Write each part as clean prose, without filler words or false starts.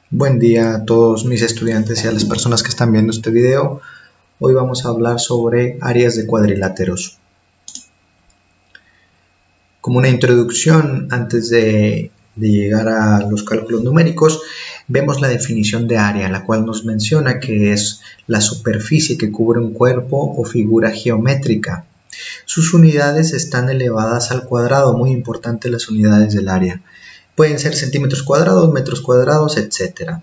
Buen día a todos mis estudiantes y a las personas que están viendo este video. Hoy vamos a hablar sobre áreas de cuadriláteros. Como una introducción, antes de llegar a los cálculos numéricos, vemos la definición de área, la cual nos menciona que es la superficie que cubre un cuerpo o figura geométrica. Sus unidades están elevadas al cuadrado, muy importante las unidades del área. Pueden ser centímetros cuadrados, metros cuadrados, etc.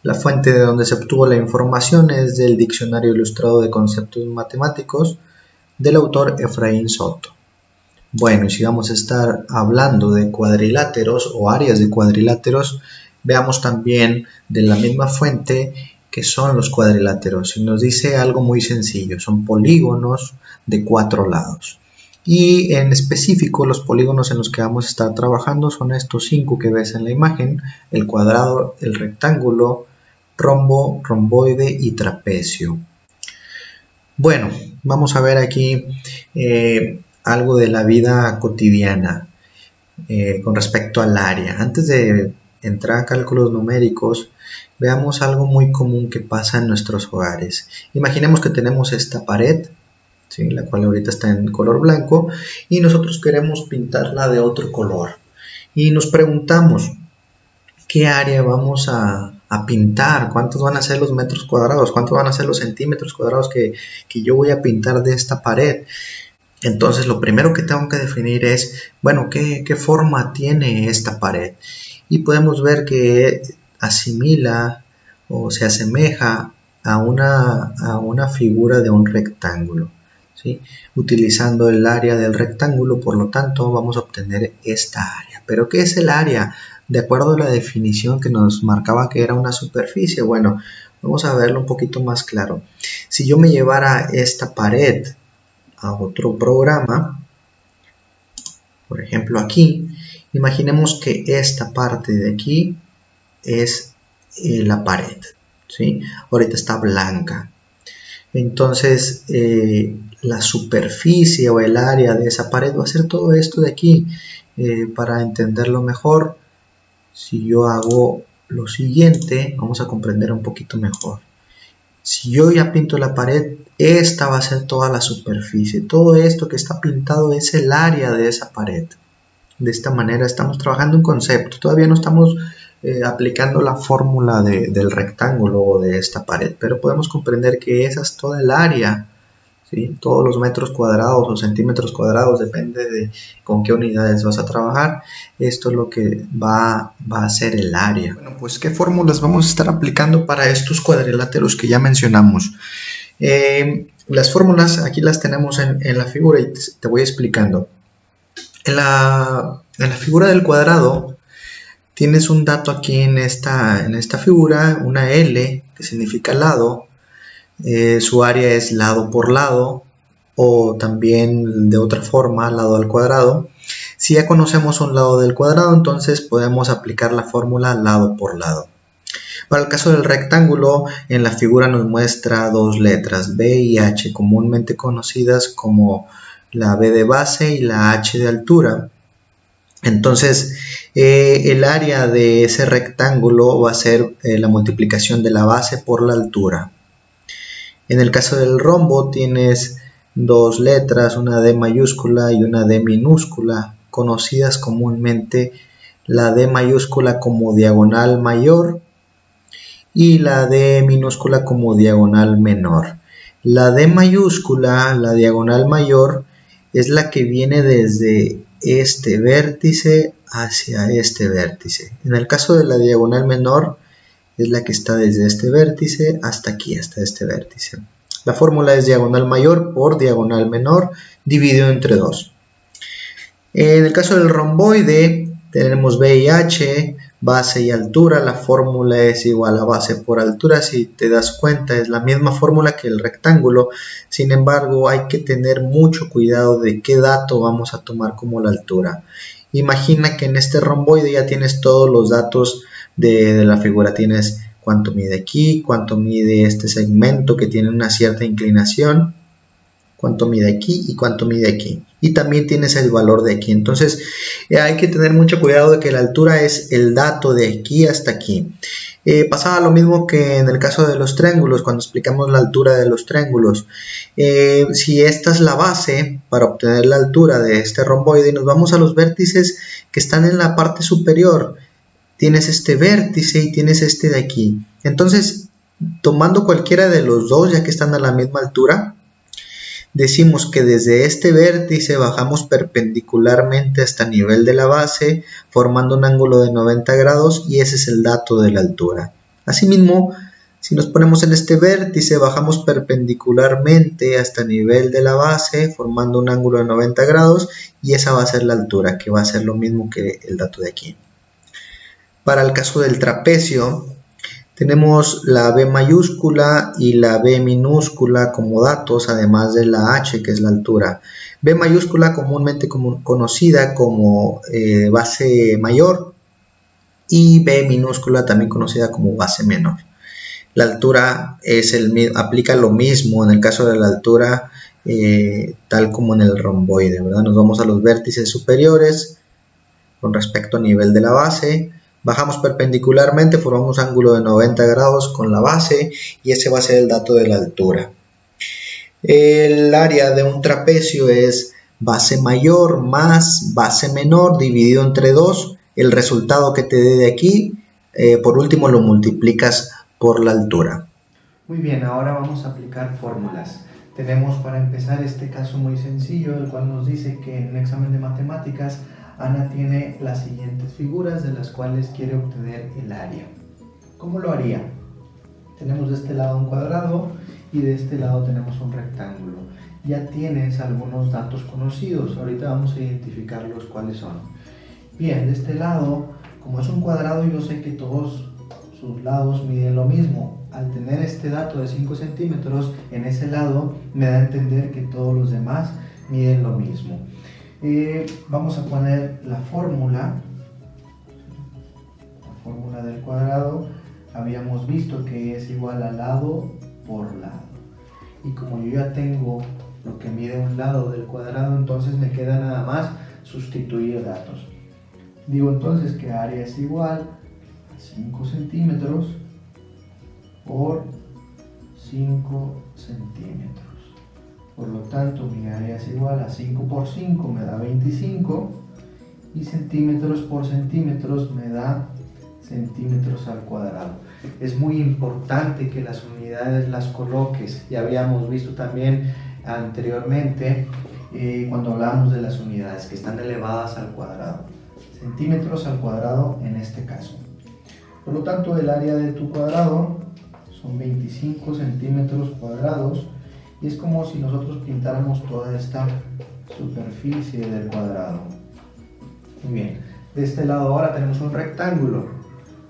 La fuente de donde se obtuvo la información es del Diccionario Ilustrado de Conceptos Matemáticos del autor Efraín Soto. Bueno, y si vamos a estar hablando de cuadriláteros o áreas de cuadriláteros, veamos también de la misma fuente que son los cuadriláteros. Y nos dice algo muy sencillo, son polígonos de 4 lados. Y en específico los polígonos en los que vamos a estar trabajando son estos 5 que ves en la imagen: el cuadrado, el rectángulo, rombo, romboide y trapecio. Bueno, vamos a ver aquí algo de la vida cotidiana con respecto al área. Antes de entrar a cálculos numéricos, veamos algo muy común que pasa en nuestros hogares. Imaginemos que tenemos esta pared, ¿sí?, la cual ahorita está en color blanco, y nosotros queremos pintarla de otro color. Y nos preguntamos, ¿qué área vamos a pintar? ¿Cuántos van a ser los metros cuadrados? ¿Cuántos van a ser los centímetros cuadrados que yo voy a pintar de esta pared? Entonces, lo primero que tengo que definir es, bueno, ¿qué forma tiene esta pared? Y podemos ver que asimila o se asemeja a una figura de un rectángulo, ¿sí? Utilizando el área del rectángulo, por lo tanto, vamos a obtener esta área. ¿Pero qué es el área? De acuerdo a la definición que nos marcaba que era una superficie. Bueno, vamos a verlo un poquito más claro. Si yo me llevara esta pared a otro programa, por ejemplo aquí, imaginemos que esta parte de aquí es la pared, ¿sí? Ahorita está blanca. Entonces la superficie o el área de esa pared va a ser todo esto de aquí. Para entenderlo mejor, si yo hago lo siguiente, vamos a comprender un poquito mejor. Si yo ya pinto la pared, esta va a ser toda la superficie. Todo esto que está pintado es el área de esa pared. De esta manera estamos trabajando un concepto. Todavía no estamos aplicando la fórmula del rectángulo o de esta pared, pero podemos comprender que esa es toda el área, ¿sí? Todos los metros cuadrados o centímetros cuadrados, depende de con qué unidades vas a trabajar. Esto es lo que va a ser el área. Bueno, pues ¿qué fórmulas vamos a estar aplicando para estos cuadriláteros que ya mencionamos? Las fórmulas aquí las tenemos en la figura y te voy explicando. En la figura del cuadrado tienes un dato aquí en esta figura, una L que significa lado. Su área es lado por lado, o también de otra forma, lado al cuadrado. Si ya conocemos un lado del cuadrado, entonces podemos aplicar la fórmula lado por lado. Para el caso del rectángulo, en la figura nos muestra dos letras, B y H, comúnmente conocidas como la B de base y la H de altura. Entonces, el área de ese rectángulo va a ser la multiplicación de la base por la altura. En el caso del rombo tienes dos letras, una D mayúscula y una D minúscula, conocidas comúnmente la D mayúscula como diagonal mayor y la D minúscula como diagonal menor. La D mayúscula, la diagonal mayor, es la que viene desde este vértice hacia este vértice. En el caso de la diagonal menor, es la que está desde este vértice hasta aquí, hasta este vértice. La fórmula es diagonal mayor por diagonal menor dividido entre 2. En el caso del romboide tenemos B y H, base y altura. La fórmula es igual a base por altura. Si te das cuenta, es la misma fórmula que el rectángulo. Sin embargo, hay que tener mucho cuidado de qué dato vamos a tomar como la altura. Imagina que en este romboide ya tienes todos los datos de la figura. Tienes cuánto mide aquí, cuánto mide este segmento que tiene una cierta inclinación, cuánto mide aquí y cuánto mide aquí. Y también tienes el valor de aquí. Entonces hay que tener mucho cuidado de que la altura es el dato de aquí hasta aquí. Pasaba lo mismo que en el caso de los triángulos, cuando explicamos la altura de los triángulos. Si esta es la base para obtener la altura de este romboide, y nos vamos a los vértices que están en la parte superior. Tienes este vértice y tienes este de aquí. Entonces, tomando cualquiera de los dos, ya que están a la misma altura, decimos que desde este vértice bajamos perpendicularmente hasta el nivel de la base, formando un ángulo de 90 grados, y ese es el dato de la altura. Asimismo, si nos ponemos en este vértice, bajamos perpendicularmente hasta el nivel de la base, formando un ángulo de 90 grados, y esa va a ser la altura, que va a ser lo mismo que el dato de aquí. Para el caso del trapecio, tenemos la B mayúscula y la B minúscula como datos, además de la H, que es la altura. B mayúscula comúnmente conocida como base mayor, y B minúscula también conocida como base menor. La altura aplica lo mismo en el caso de la altura, tal como en el romboide, ¿verdad? Nos vamos a los vértices superiores con respecto al nivel de la base. Bajamos perpendicularmente, formamos un ángulo de 90 grados con la base, y ese va a ser el dato de la altura. El área de un trapecio es base mayor más base menor dividido entre 2. El resultado que te dé de aquí, por último lo multiplicas por la altura. Muy bien, ahora vamos a aplicar fórmulas. Tenemos para empezar este caso muy sencillo, el cual nos dice que en un examen de matemáticas Ana tiene las siguientes figuras de las cuales quiere obtener el área. ¿Cómo lo haría? Tenemos de este lado un cuadrado y de este lado tenemos un rectángulo. Ya tienes algunos datos conocidos, ahorita vamos a identificarlos cuáles son. Bien, de este lado, como es un cuadrado, yo sé que todos sus lados miden lo mismo. Al tener este dato de 5 centímetros en ese lado, me da a entender que todos los demás miden lo mismo. Vamos a poner la fórmula del cuadrado. Habíamos visto que es igual a lado por lado, y como yo ya tengo lo que mide un lado del cuadrado, entonces me queda nada más sustituir datos. Digo entonces que área es igual a 5 centímetros por 5 centímetros. Por lo tanto, mi área es igual a 5 por 5 me da 25, y centímetros por centímetros me da centímetros al cuadrado. Es muy importante que las unidades las coloques. Ya habíamos visto también anteriormente cuando hablábamos de las unidades que están elevadas al cuadrado. Centímetros al cuadrado en este caso. Por lo tanto, el área de tu cuadrado son 25 centímetros cuadrados, y es como si nosotros pintáramos toda esta superficie del cuadrado. Muy bien, de este lado ahora tenemos un rectángulo.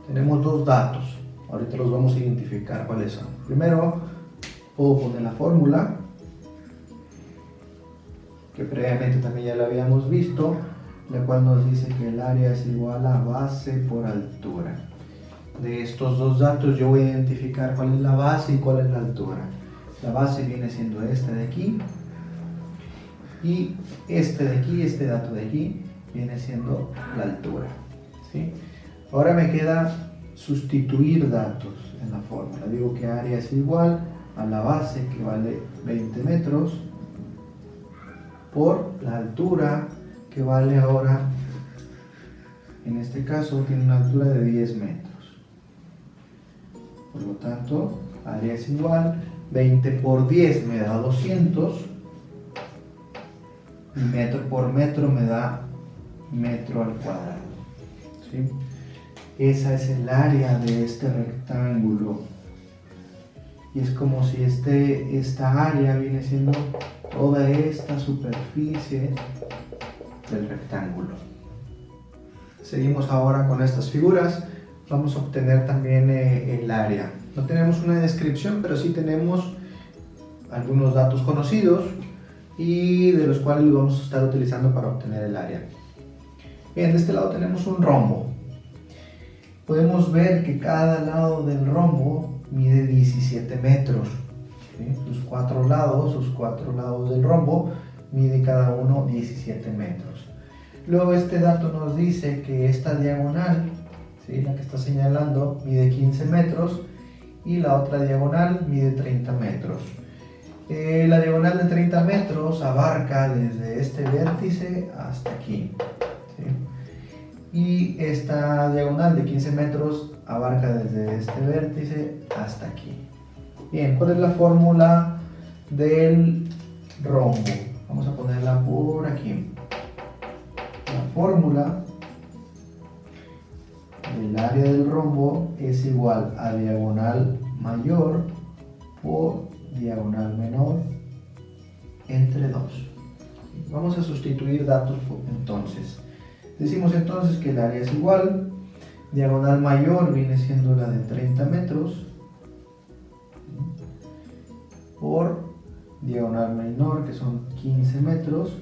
Tenemos dos datos, ahorita los vamos a identificar cuáles son. Primero, puedo poner la fórmula, que previamente también ya la habíamos visto, la cual nos dice que el área es igual a base por altura. De estos dos datos yo voy a identificar cuál es la base y cuál es la altura. La base viene siendo esta de aquí, y este de aquí, este dato de aquí, viene siendo la altura, ¿sí? Ahora me queda sustituir datos en la fórmula. Digo que área es igual a la base, que vale 20 metros, por la altura, que vale ahora, en este caso, tiene una altura de 10 metros. Por lo tanto, área es igual, 20 por 10 me da 200, y metro por metro me da metro al cuadrado, ¿sí? Esa es el área de este rectángulo, y es como si esta área viene siendo toda esta superficie del rectángulo. Seguimos ahora con estas figuras. Vamos a obtener también el área. No tenemos una descripción, pero sí tenemos algunos datos conocidos y de los cuales los vamos a estar utilizando para obtener el área. Bien, de este lado tenemos un rombo. Podemos ver que cada lado del rombo mide 17 metros. ¿Sí? Sus cuatro lados del rombo mide cada uno 17 metros. Luego este dato nos dice que esta diagonal ¿sí? La que está señalando mide 15 metros y la otra diagonal mide 30 metros. La diagonal de 30 metros abarca desde este vértice hasta aquí, ¿sí? Y esta diagonal de 15 metros abarca desde este vértice hasta aquí. Bien, ¿cuál es la fórmula del rombo? Vamos a ponerla por aquí. La fórmula del área del rombo es igual a diagonal mayor por diagonal menor entre 2. Vamos a sustituir datos entonces. Decimos entonces que el área es igual, diagonal mayor viene siendo la de 30 metros por diagonal menor, que son 15 metros,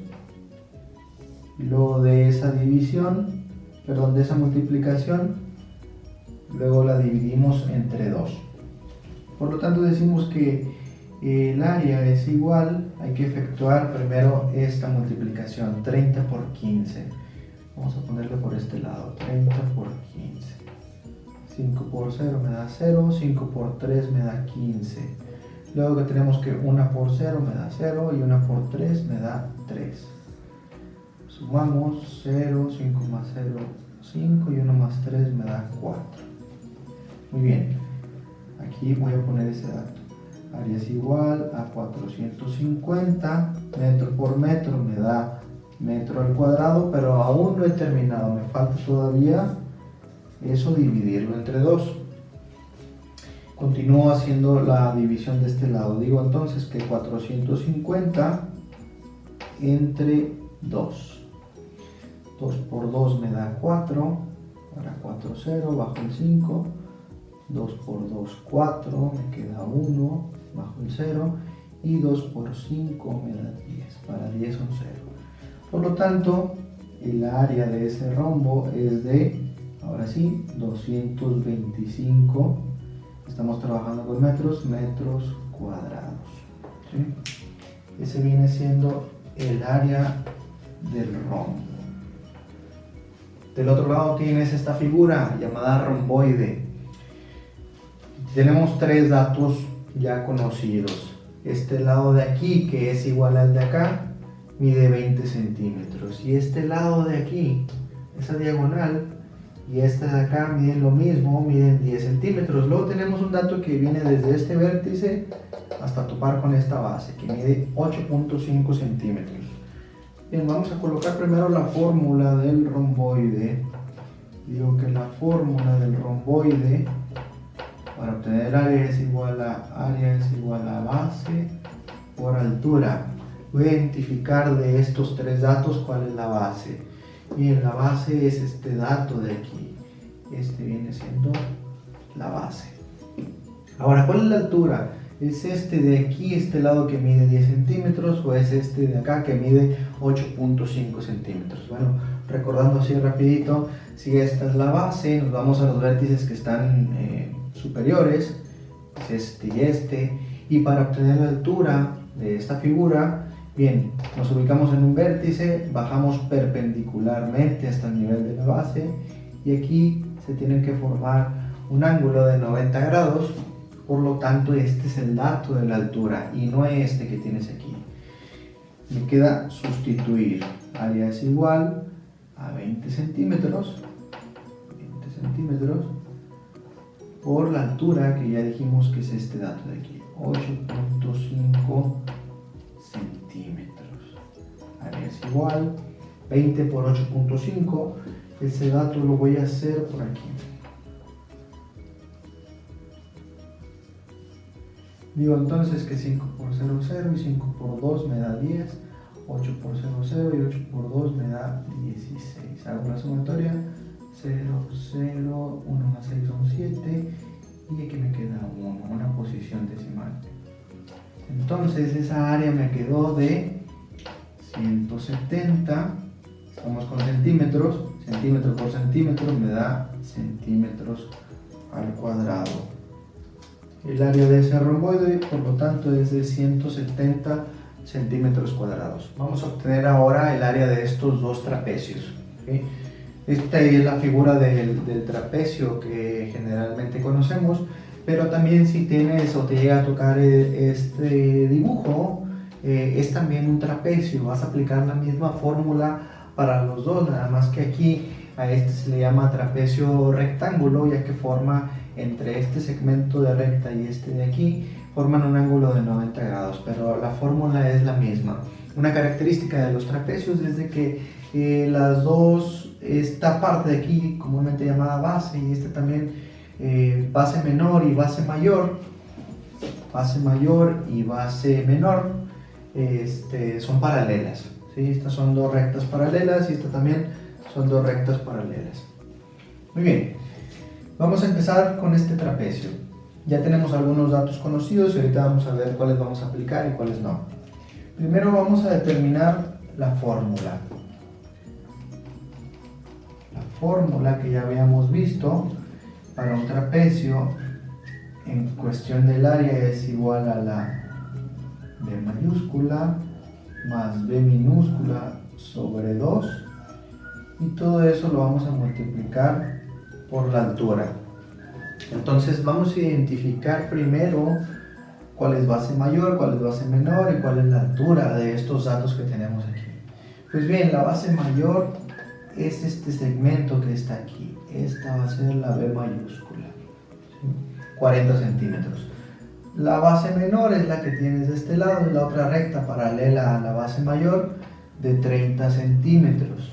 y luego de esa división, perdón, de esa multiplicación, luego la dividimos entre 2. Por lo tanto decimos que el área es igual, hay que efectuar primero esta multiplicación, 30 por 15. Vamos a ponerlo por este lado, 30 por 15. 5 por 0 me da 0, 5 por 3 me da 15. Luego que tenemos que 1 por 0 me da 0 y 1 por 3 me da 3. Sumamos 0, 5 más 0, 5 y 1 más 3 me da 4. Muy bien, aquí voy a poner ese dato. Área es igual a 450 metro por metro, me da metro al cuadrado, pero aún no he terminado, me falta todavía eso, dividirlo entre 2. Continúo haciendo la división de este lado. Digo entonces que 450 entre 2. 2 por 2 me da 4. Ahora 4, 0, bajo el 5. 2 por 2, 4. Me queda 1, bajo el 0. Y 2 por 5 me da 10. Para 10 son 0. Por lo tanto, el área de ese rombo es de, ahora sí, 225. Estamos trabajando con metros, metros cuadrados, ¿sí? Ese viene siendo el área del rombo. Del otro lado tienes esta figura llamada romboide. Tenemos tres datos ya conocidos. Este lado de aquí, que es igual al de acá, mide 20 centímetros. Y este lado de aquí, esa diagonal, y este de acá miden lo mismo, miden 10 centímetros. Luego tenemos un dato que viene desde este vértice hasta topar con esta base, que mide 8.5 centímetros. Bien, vamos a colocar primero la fórmula del romboide. Digo que la fórmula del romboide para obtener área es igual a base por altura. Voy a identificar de estos tres datos cuál es la base. Bien, la base es este dato de aquí. Este viene siendo la base. Ahora, ¿cuál es la altura? ¿Es este de aquí, este lado que mide 10 centímetros, o es este de acá que mide 8.5 centímetros? Bueno, recordando así rapidito, si esta es la base, nos vamos a los vértices que están superiores, es este, y para obtener la altura de esta figura, bien, nos ubicamos en un vértice, bajamos perpendicularmente hasta el nivel de la base, y aquí se tiene que formar un ángulo de 90 grados, por lo tanto este es el dato de la altura y no este que tienes aquí. Me queda sustituir, área es igual a 20 centímetros por la altura, que ya dijimos que es este dato de aquí, 8.5 centímetros. Área es igual 20 por 8.5. Ese dato lo voy a hacer por aquí. Digo entonces que 5 por 0, 0 y 5 por 2 me da 10, 8 por 0, 0 y 8 por 2 me da 16. Hago la sumatoria, 0, 0, 1 más 6 son 7 y aquí me queda 1, una posición decimal. Entonces esa área me quedó de 170, estamos con centímetros, centímetro por centímetro me da centímetros al cuadrado. El área de ese romboide, por lo tanto, es de 170 centímetros cuadrados. Vamos a obtener ahora el área de estos dos trapecios, ¿okay? Esta es la figura del trapecio que generalmente conocemos, pero también si tienes o te llega a tocar este dibujo, es también un trapecio. Vas a aplicar la misma fórmula para los dos, nada más que aquí a este se le llama trapecio rectángulo, ya que forma entre este segmento de recta y este de aquí, forman un ángulo de 90 grados, pero la fórmula es la misma. Una característica de los trapecios es de que las dos, esta parte de aquí comúnmente llamada base y esta también base menor y base mayor y base menor, son paralelas, ¿sí? Estas son dos rectas paralelas y esta también son dos rectas paralelas. Muy bien, vamos a empezar con este trapecio. Ya tenemos algunos datos conocidos y ahorita vamos a ver cuáles vamos a aplicar y cuáles no. Primero vamos a determinar la fórmula. La fórmula que ya habíamos visto para un trapecio en cuestión del área es igual a la B mayúscula más B minúscula sobre 2, y todo eso lo vamos a multiplicar por la altura. Entonces vamos a identificar primero cuál es base mayor, cuál es base menor y cuál es la altura de estos datos que tenemos aquí. Pues bien, la base mayor es este segmento que está aquí. Esta va a ser la B mayúscula, ¿sí? 40 centímetros. La base menor es la que tienes de este lado, es la otra recta paralela a la base mayor de 30 centímetros.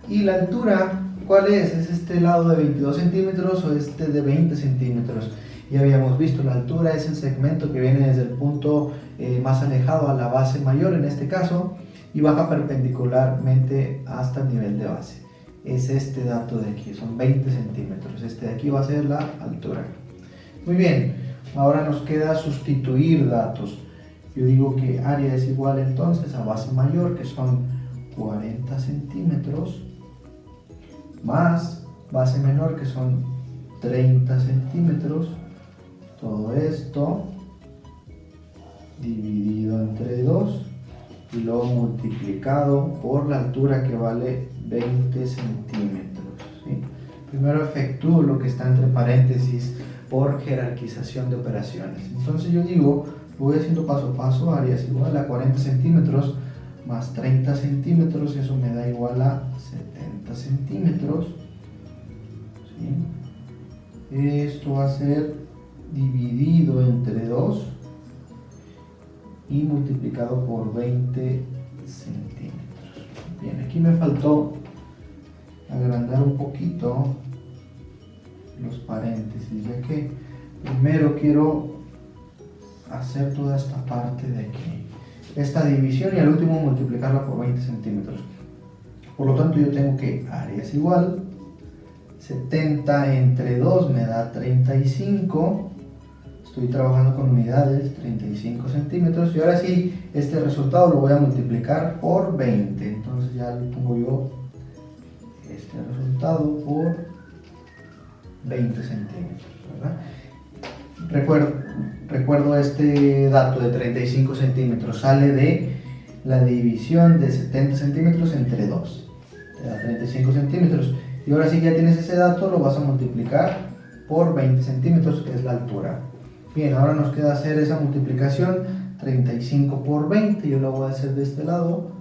¿Sí? Y la altura, ¿cuál es? ¿Es este lado de 22 centímetros o este de 20 centímetros? Ya habíamos visto, la altura es el segmento que viene desde el punto más alejado a la base mayor en este caso y baja perpendicularmente hasta el nivel de base. Es este dato de aquí, son 20 centímetros. Este de aquí va a ser la altura. Muy bien, ahora nos queda sustituir datos. Yo digo que área es igual entonces a base mayor, que son 40 centímetros, más base menor, que son 30 centímetros. Todo esto dividido entre 2 y luego multiplicado por la altura, que vale 20 centímetros. ¿Sí? Primero efectúo lo que está entre paréntesis por jerarquización de operaciones. Entonces yo digo, voy haciendo paso a paso, área es igual a 40 centímetros más 30 centímetros, eso me da igual a 70 centímetros. ¿Sí? Esto va a ser dividido entre 2 y multiplicado por 20 centímetros. Bien, aquí me faltó agrandar un poquito los paréntesis, ya que primero quiero hacer toda esta parte de aquí, esta división, y al último multiplicarla por 20 centímetros. Por lo tanto yo tengo que área es igual 70 entre 2 me da 35. Estoy trabajando con unidades, 35 centímetros, y ahora sí, este resultado lo voy a multiplicar por 20. Entonces ya le pongo yo este resultado por 20 centímetros, ¿verdad? Recuerdo este dato de 35 centímetros, sale de la división de 70 centímetros entre 2. Te da 35 centímetros. Y ahora sí, ya tienes ese dato, lo vas a multiplicar por 20 centímetros, que es la altura. Bien, ahora nos queda hacer esa multiplicación, 35 por 20, yo lo voy a hacer de este lado,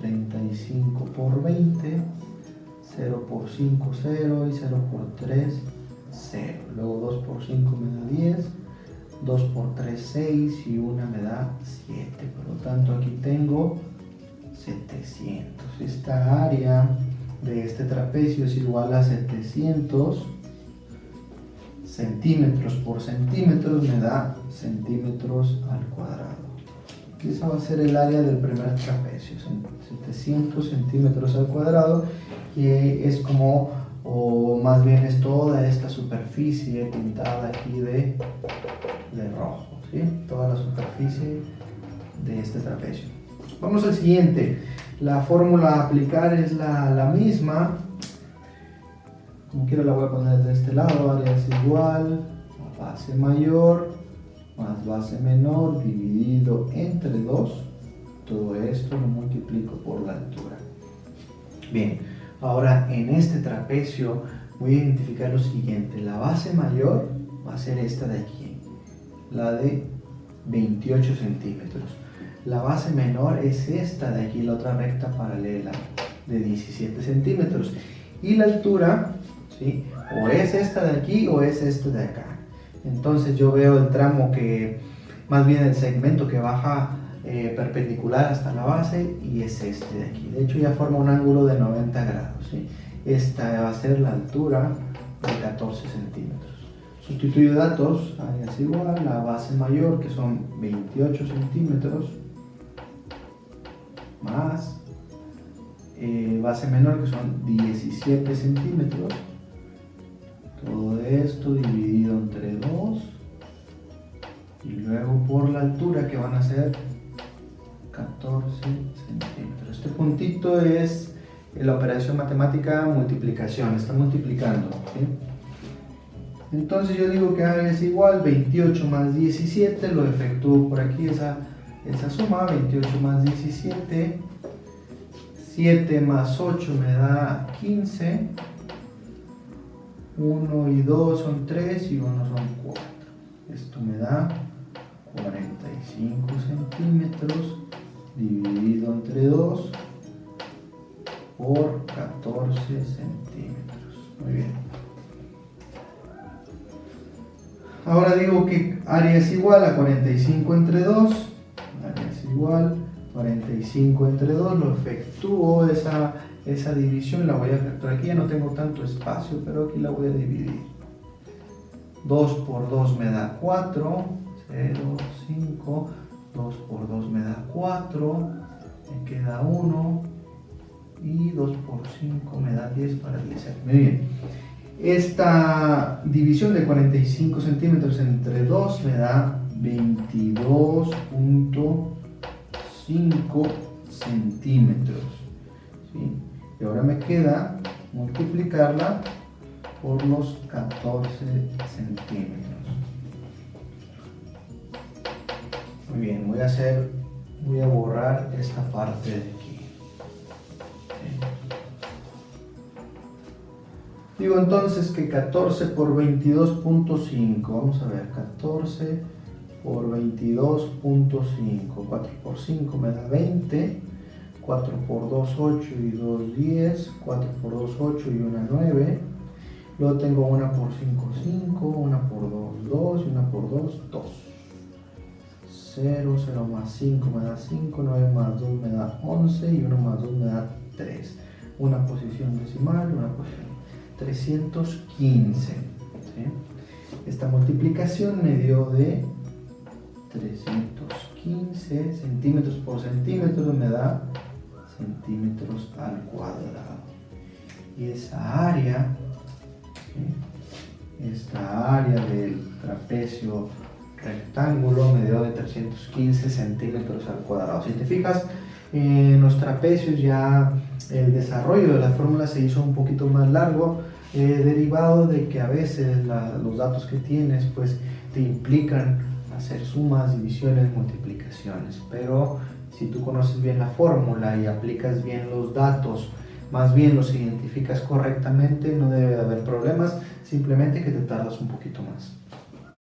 35 por 20, 0 por 5, 0, y 0 por 3, 0. Luego 2 por 5 me da 10, 2 por 3, 6, y 1 me da 7. Por lo tanto, aquí tengo 700. Esta área de este trapecio es igual a 700 centímetros por centímetros, me da centímetros al cuadrado. Esa va a ser el área del primer trapecio, son 700 centímetros al cuadrado, que es como, o más bien es toda esta superficie pintada aquí de rojo, ¿sí? Toda la superficie de este trapecio. Vamos al siguiente. La fórmula a aplicar es la misma. Como quiera la voy a poner de este lado, área es igual a base mayor más base menor dividido entre 2. Todo esto lo multiplico por la altura. Bien, Ahora en este trapecio voy a identificar lo siguiente. La base mayor va a ser esta de aquí, la de 28 centímetros. La base menor es esta de aquí, la otra recta paralela de 17 centímetros. Y la altura, ¿sí?, o es esta de aquí o es esta de acá. Entonces yo veo el tramo que, más bien el segmento que baja perpendicular hasta la base, y es este de aquí. De hecho ya forma un ángulo de 90 grados, ¿sí? Esta va a ser la altura de 14 centímetros. Sustituyo datos, área es igual, la base mayor que son 28 centímetros más base menor que son 17 centímetros. Todo esto dividido entre 2 y luego por la altura, que van a ser 14 centímetros. Este puntito es la operación matemática multiplicación, está multiplicando, ¿sí? Entonces yo digo que área es igual 28 más 17, lo efectúo por aquí esa suma, 28 más 17, 7 más 8 me da 15, 1 y 2 son 3 y 1 son 4. Esto me da 45 centímetros dividido entre 2 por 14 centímetros. Muy bien. Ahora digo que área es igual a 45 entre 2. Área es igual 45 entre 2. Lo efectúo esa división, la voy a efectuar aquí. Ya no tengo tanto espacio, pero aquí la voy a dividir. 2 por 2 me da 4. 0, 5. 2 por 2 me da 4. Me queda 1. Y 2 por 5 me da 10 para 10. Muy bien. Esta división de 45 centímetros entre 2 me da 22.5 centímetros, ¿sí? Y ahora me queda multiplicarla por los 14 centímetros. Muy bien, voy a borrar esta parte de aquí. Digo entonces que 14 por 22.5, vamos a ver, 14 por 22.5, 4 por 5 me da 20, 4 por 2, 8 y 2, 10, 4 por 2, 8 y 1, 9, luego tengo 1 por 5, 5, 1 por 2, 2 y 1 por 2, 2. 0, 0 más 5 me da 5, 9 más 2 me da 11 y 1 más 2 me da 3. Una posición decimal, una posición 315. ¿Sí? Esta multiplicación me dio de 315 centímetros por centímetro, me da centímetros al cuadrado. Y esa área, ¿sí?, esta área del trapecio rectángulo me dio de 315 centímetros al cuadrado. Si te fijas, en los trapecios ya el desarrollo de la fórmula se hizo un poquito más largo, derivado de que a veces los datos que tienes pues te implican hacer sumas, divisiones, multiplicaciones, pero si tú conoces bien la fórmula y aplicas bien los datos, más bien los identificas correctamente, no debe haber problemas, simplemente que te tardas un poquito más.